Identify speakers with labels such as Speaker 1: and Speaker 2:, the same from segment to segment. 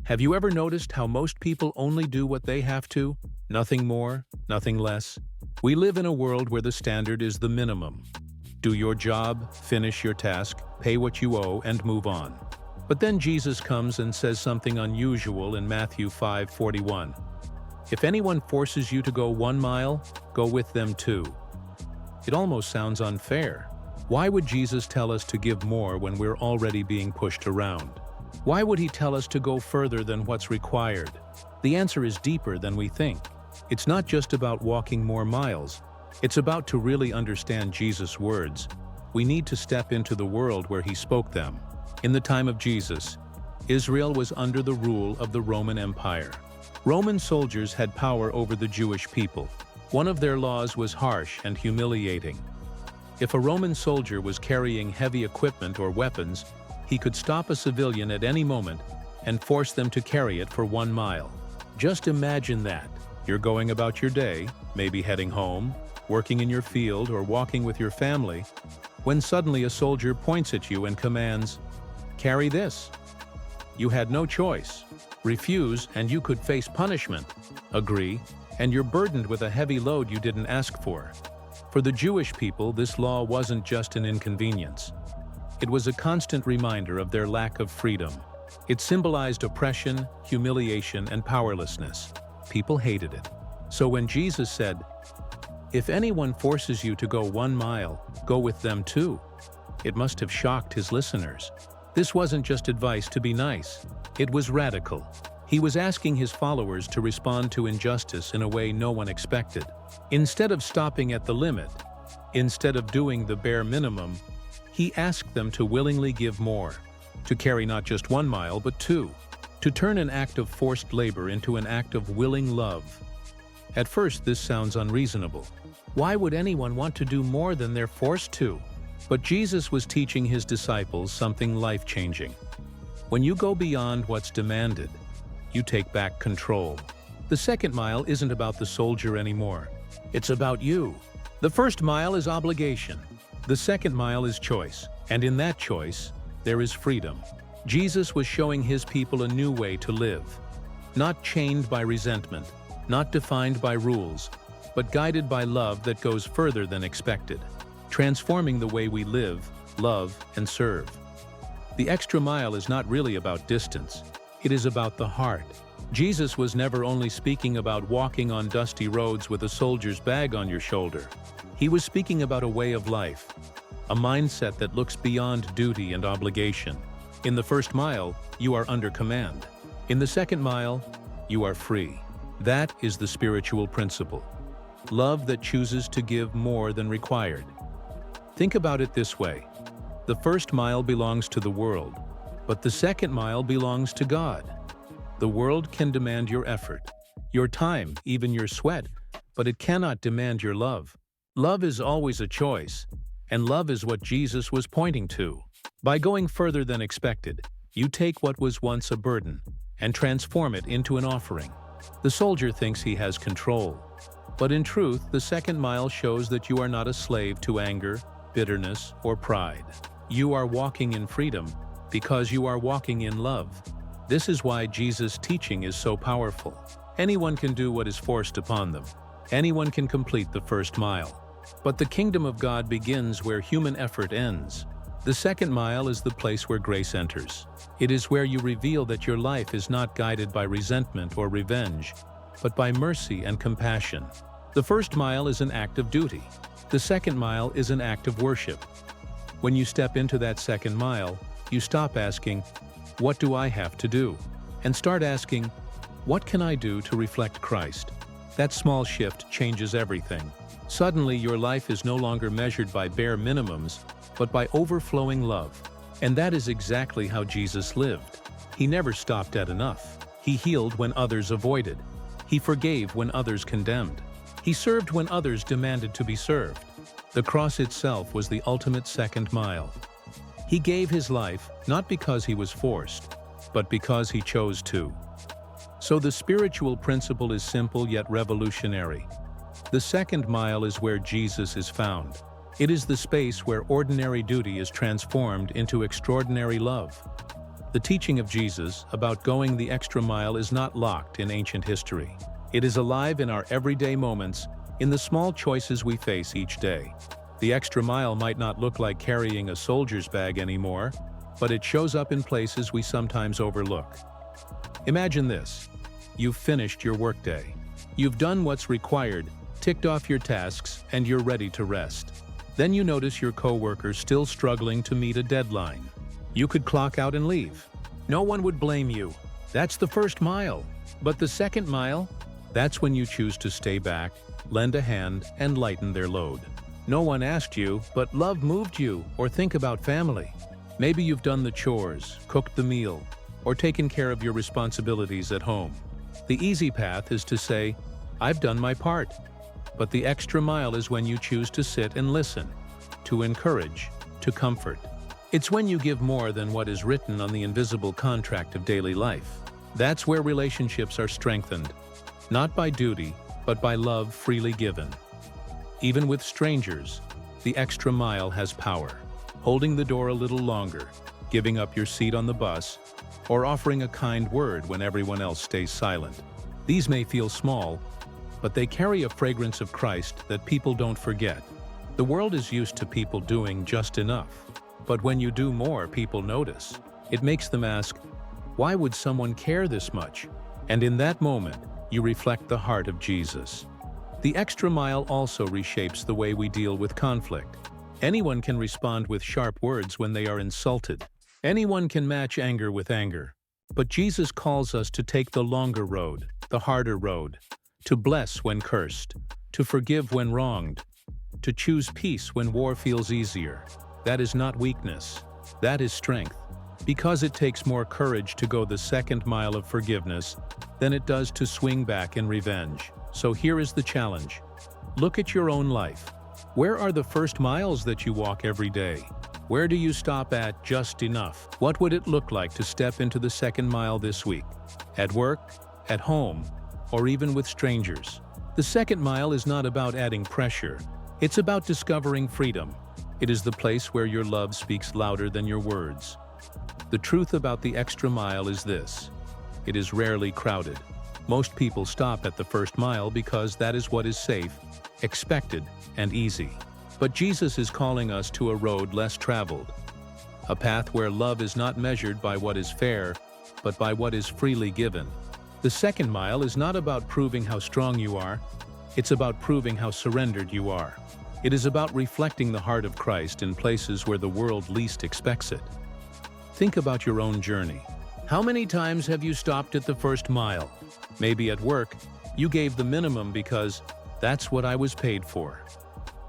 Speaker 1: Have you ever noticed how most people only do what they have to? Nothing more, nothing less? We live in a world where the standard is the minimum. Do your job, finish your task, pay what you owe, and move on. But then Jesus comes and says something unusual in Matthew 5:41. If anyone forces you to go 1 mile, go with them 2. It almost sounds unfair. Why would Jesus tell us to give more when we're already being pushed around? Why would he tell us to go further than what's required? The answer is deeper than we think. It's not just about walking more miles. It's about to really understand Jesus' words. We need to step into the world where he spoke them. In the time of Jesus, Israel was under the rule of the Roman Empire. Roman soldiers had power over the Jewish people. One of their laws was harsh and humiliating. If a Roman soldier was carrying heavy equipment or weapons, he could stop a civilian at any moment and force them to carry it for 1 mile. Just imagine that. You're going about your day, maybe heading home, working in your field, or walking with your family, when suddenly a soldier points at you and commands, "Carry this." You had no choice. Refuse, and you could face punishment. Agree, and you're burdened with a heavy load you didn't ask for. For the Jewish people, this law wasn't just an inconvenience. It was a constant reminder of their lack of freedom. It symbolized oppression, humiliation, and powerlessness. People hated it. So when Jesus said, "If anyone forces you to go 1 mile, go with them 2, it must have shocked his listeners. This wasn't just advice to be nice. It was radical. He was asking his followers to respond to injustice in a way no one expected. Instead of stopping at the limit, instead of doing the bare minimum, he asked them to willingly give more, to carry not just 1 mile but 2, to turn an act of forced labor into an act of willing love. At first, this sounds unreasonable. Why would anyone want to do more than they're forced to? But Jesus was teaching his disciples something life-changing. When you go beyond what's demanded, you take back control. The second mile isn't about the soldier anymore. It's about you. The first mile is obligation. The second mile is choice, and in that choice, there is freedom. Jesus was showing his people a new way to live. Not chained by resentment, not defined by rules, but guided by love that goes further than expected, transforming the way we live, love, and serve. The extra mile is not really about distance. It is about the heart. Jesus was never only speaking about walking on dusty roads with a soldier's bag on your shoulder. He was speaking about a way of life, a mindset that looks beyond duty and obligation. In the first mile, you are under command. In the second mile, you are free. That is the spiritual principle. Love that chooses to give more than required. Think about it this way. The first mile belongs to the world, but the second mile belongs to God. The world can demand your effort, your time, even your sweat, but it cannot demand your love. Love is always a choice, and love is what Jesus was pointing to. By going further than expected, you take what was once a burden and transform it into an offering. The soldier thinks he has control, but in truth, the second mile shows that you are not a slave to anger, bitterness, or pride. You are walking in freedom because you are walking in love. This is why Jesus' teaching is so powerful. Anyone can do what is forced upon them. Anyone can complete the first mile. But the kingdom of God begins where human effort ends. The second mile is the place where grace enters. It is where you reveal that your life is not guided by resentment or revenge, but by mercy and compassion. The first mile is an act of duty. The second mile is an act of worship. When you step into that second mile, you stop asking, "What do I have to do?" and start asking, "What can I do to reflect Christ?" That small shift changes everything. Suddenly, your life is no longer measured by bare minimums, but by overflowing love. And that is exactly how Jesus lived. He never stopped at enough. He healed when others avoided. He forgave when others condemned. He served when others demanded to be served. The cross itself was the ultimate second mile. He gave his life not because he was forced, but because he chose to. So the spiritual principle is simple yet revolutionary. The second mile is where Jesus is found. It is the space where ordinary duty is transformed into extraordinary love. The teaching of Jesus about going the extra mile is not locked in ancient history. It is alive in our everyday moments, in the small choices we face each day. The extra mile might not look like carrying a soldier's bag anymore, but it shows up in places we sometimes overlook. Imagine this. You've finished your workday. You've done what's required, ticked off your tasks, and you're ready to rest. Then you notice your coworker still struggling to meet a deadline. You could clock out and leave. No one would blame you. That's the first mile. But the second mile? That's when you choose to stay back, lend a hand, and lighten their load. No one asked you, but love moved you, or think about family. Maybe you've done the chores, cooked the meal, or taken care of your responsibilities at home. The easy path is to say, I've done my part. But the extra mile is when you choose to sit and listen, to encourage, to comfort. It's when you give more than what is written on the invisible contract of daily life. That's where relationships are strengthened, not by duty, but by love freely given. Even with strangers, the extra mile has power. Holding the door a little longer, giving up your seat on the bus, or offering a kind word when everyone else stays silent. These may feel small, but they carry a fragrance of Christ that people don't forget. The world is used to people doing just enough. But when you do more, people notice. It makes them ask, why would someone care this much? And in that moment, you reflect the heart of Jesus. The extra mile also reshapes the way we deal with conflict. Anyone can respond with sharp words when they are insulted. Anyone can match anger with anger. But Jesus calls us to take the longer road, the harder road, to bless when cursed, to forgive when wronged, to choose peace when war feels easier. That is not weakness. That is strength. Because it takes more courage to go the second mile of forgiveness than it does to swing back in revenge. So here is the challenge. Look at your own life. Where are the first miles that you walk every day? Where do you stop at just enough? What would it look like to step into the second mile this week? At work, at home, or even with strangers? The second mile is not about adding pressure. It's about discovering freedom. It is the place where your love speaks louder than your words. The truth about the extra mile is this: it is rarely crowded. Most people stop at the first mile because that is what is safe, expected, and easy. But Jesus is calling us to a road less traveled, a path where love is not measured by what is fair, but by what is freely given. The second mile is not about proving how strong you are, it's about proving how surrendered you are. It is about reflecting the heart of Christ in places where the world least expects it. Think about your own journey. How many times have you stopped at the first mile? Maybe at work, you gave the minimum because that's what I was paid for.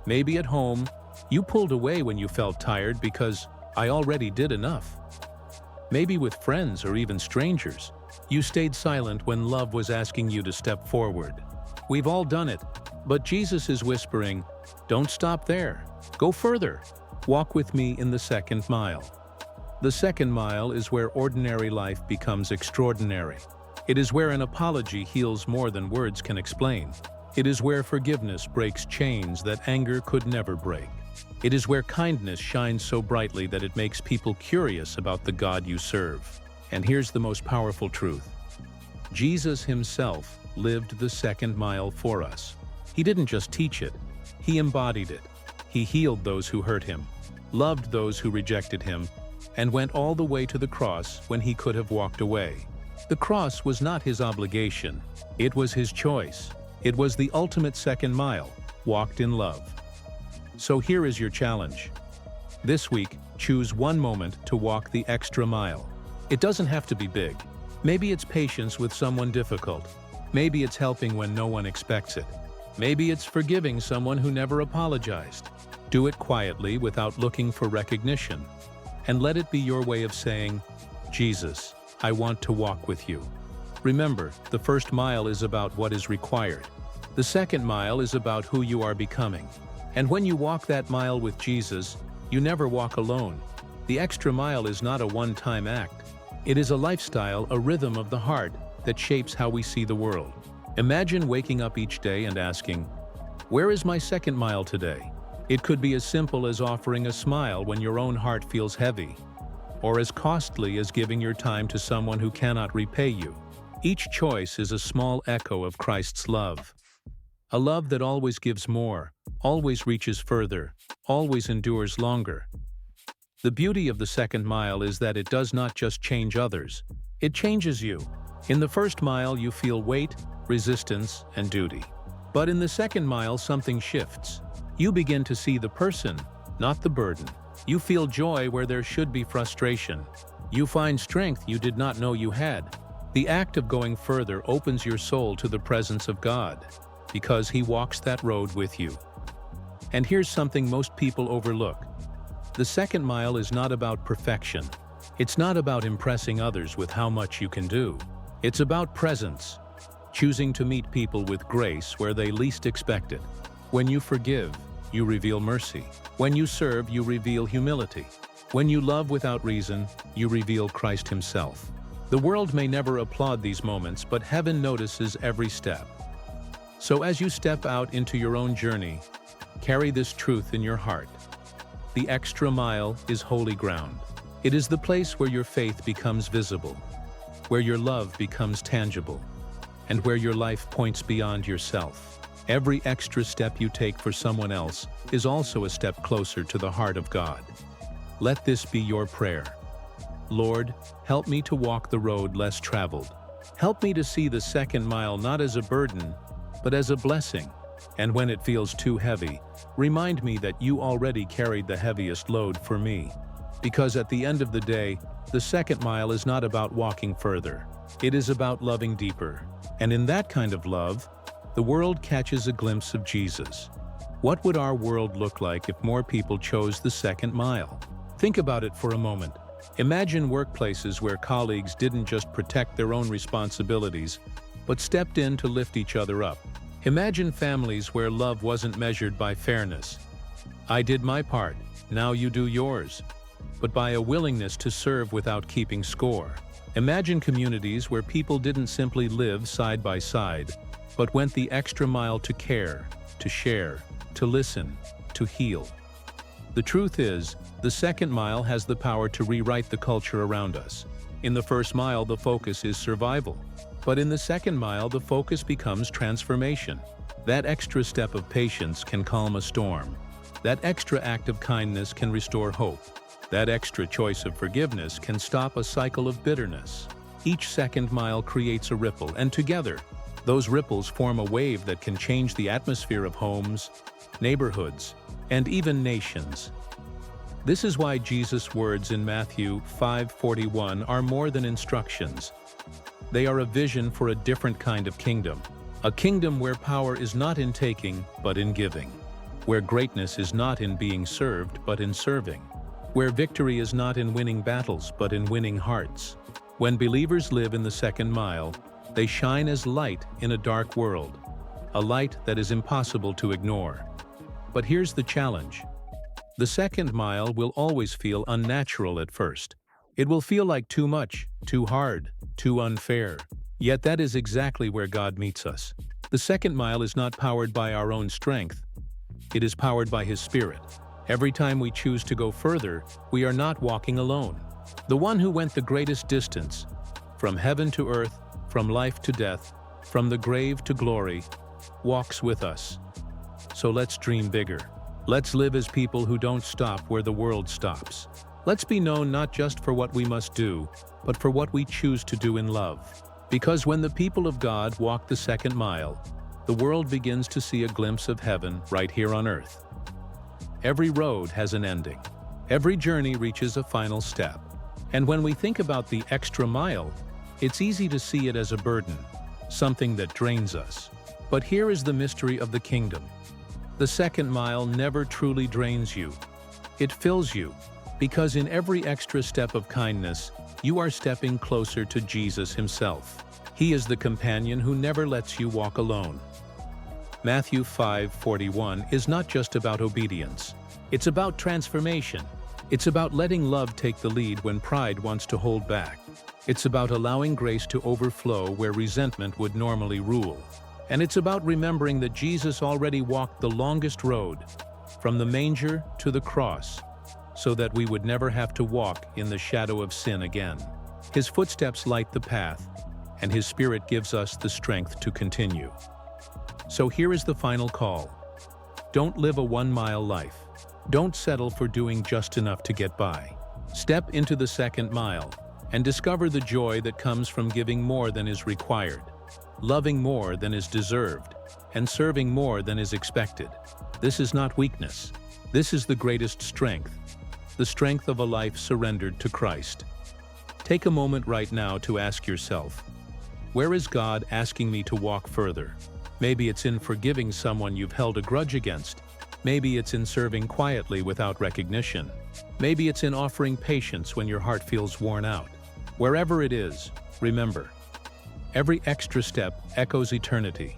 Speaker 1: Maybe at home, you pulled away when you felt tired because I already did enough. Maybe with friends or even strangers, you stayed silent when love was asking you to step forward. We've all done it, but Jesus is whispering, don't stop there. Go further. Walk with me in the second mile. The second mile is where ordinary life becomes extraordinary. It is where an apology heals more than words can explain. It is where forgiveness breaks chains that anger could never break. It is where kindness shines so brightly that it makes people curious about the God you serve. And here's the most powerful truth. Jesus himself lived the second mile for us. He didn't just teach it, he embodied it. He healed those who hurt him, loved those who rejected him, and went all the way to the cross when he could have walked away. The cross was not his obligation, it was his choice. It was the ultimate second mile, walked in love. So here is your challenge. This week, choose one moment to walk the extra mile. It doesn't have to be big. Maybe it's patience with someone difficult. Maybe it's helping when no one expects it. Maybe it's forgiving someone who never apologized. Do it quietly without looking for recognition. And let it be your way of saying, Jesus, I want to walk with you. Remember, the first mile is about what is required. The second mile is about who you are becoming. And when you walk that mile with Jesus, you never walk alone. The extra mile is not a one-time act. It is a lifestyle, a rhythm of the heart that shapes how we see the world. Imagine waking up each day and asking, where is my second mile today? It could be as simple as offering a smile when your own heart feels heavy, or as costly as giving your time to someone who cannot repay you. Each choice is a small echo of Christ's love. A love that always gives more, always reaches further, always endures longer. The beauty of the second mile is that it does not just change others, it changes you. In the first mile you feel weight, resistance, and duty. But in the second mile something shifts. You begin to see the person, not the burden. You feel joy where there should be frustration. You find strength you did not know you had. The act of going further opens your soul to the presence of God, because He walks that road with you. And here's something most people overlook. The second mile is not about perfection. It's not about impressing others with how much you can do. It's about presence, choosing to meet people with grace where they least expect it. When you forgive, you reveal mercy. When you serve, you reveal humility. When you love without reason, you reveal Christ Himself. The world may never applaud these moments, but heaven notices every step. So as you step out into your own journey, carry this truth in your heart. The extra mile is holy ground. It is the place where your faith becomes visible, where your love becomes tangible, and where your life points beyond yourself. Every extra step you take for someone else is also a step closer to the heart of God. Let this be your prayer. Lord, help me to walk the road less traveled. Help me to see the second mile not as a burden, but as a blessing. And when it feels too heavy, remind me that you already carried the heaviest load for me. Because at the end of the day, the second mile is not about walking further. It is about loving deeper. And in that kind of love, the world catches a glimpse of Jesus. What would our world look like if more people chose the second mile? Think about it for a moment. Imagine workplaces where colleagues didn't just protect their own responsibilities, but stepped in to lift each other up. Imagine families where love wasn't measured by fairness. I did my part, now you do yours, but by a willingness to serve without keeping score. Imagine communities where people didn't simply live side by side, but went the extra mile to care, to share, to listen, to heal. The truth is, the second mile has the power to rewrite the culture around us. In the first mile, the focus is survival. But in the second mile, the focus becomes transformation. That extra step of patience can calm a storm. That extra act of kindness can restore hope. That extra choice of forgiveness can stop a cycle of bitterness. Each second mile creates a ripple, and together, those ripples form a wave that can change the atmosphere of homes, neighborhoods, and even nations. This is why Jesus' words in Matthew 5:41 are more than instructions. They are a vision for a different kind of kingdom. A kingdom where power is not in taking, but in giving. Where greatness is not in being served, but in serving. Where victory is not in winning battles, but in winning hearts. When believers live in the second mile, they shine as light in a dark world. A light that is impossible to ignore. But here's the challenge. The second mile will always feel unnatural at first. It will feel like too much, too hard, too unfair. Yet that is exactly where God meets us. The second mile is not powered by our own strength. It is powered by His Spirit. Every time we choose to go further, we are not walking alone. The one who went the greatest distance, from heaven to earth, from life to death, from the grave to glory, walks with us. So let's dream bigger. Let's live as people who don't stop where the world stops. Let's be known not just for what we must do, but for what we choose to do in love. Because when the people of God walk the second mile, the world begins to see a glimpse of heaven right here on earth. Every road has an ending. Every journey reaches a final step. And when we think about the extra mile, it's easy to see it as a burden, something that drains us. But here is the mystery of the kingdom. The second mile never truly drains you. It fills you, because in every extra step of kindness, you are stepping closer to Jesus Himself. He is the companion who never lets you walk alone. Matthew 5:41 is not just about obedience. It's about transformation. It's about letting love take the lead when pride wants to hold back. It's about allowing grace to overflow where resentment would normally rule. And it's about remembering that Jesus already walked the longest road, from the manger to the cross. so that we would never have to walk in the shadow of sin again. His footsteps light the path, and His Spirit gives us the strength to continue. So here is the final call. Don't live a 1-mile life. Don't settle for doing just enough to get by. Step into the 2nd mile and discover the joy that comes from giving more than is required, loving more than is deserved, and serving more than is expected. This is not weakness. This is the greatest strength, the strength of a life surrendered to Christ. Take a moment right now to ask yourself, where is God asking me to walk further? Maybe it's in forgiving someone you've held a grudge against. Maybe it's in serving quietly without recognition. Maybe it's in offering patience when your heart feels worn out. Wherever it is, remember, every extra step echoes eternity.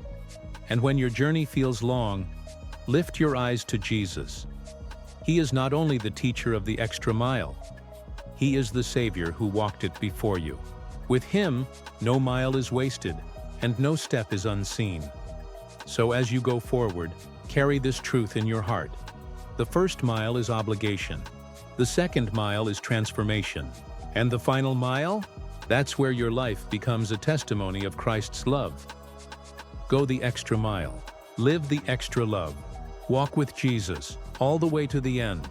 Speaker 1: And when your journey feels long, lift your eyes to Jesus. He is not only the teacher of the extra mile, He is the Savior who walked it before you. With Him, no mile is wasted, and no step is unseen. So as you go forward, carry this truth in your heart. The 1st mile is obligation. The 2nd mile is transformation. And the final mile? That's where your life becomes a testimony of Christ's love. Go the extra mile. Live the extra love. Walk with Jesus all the way to the end.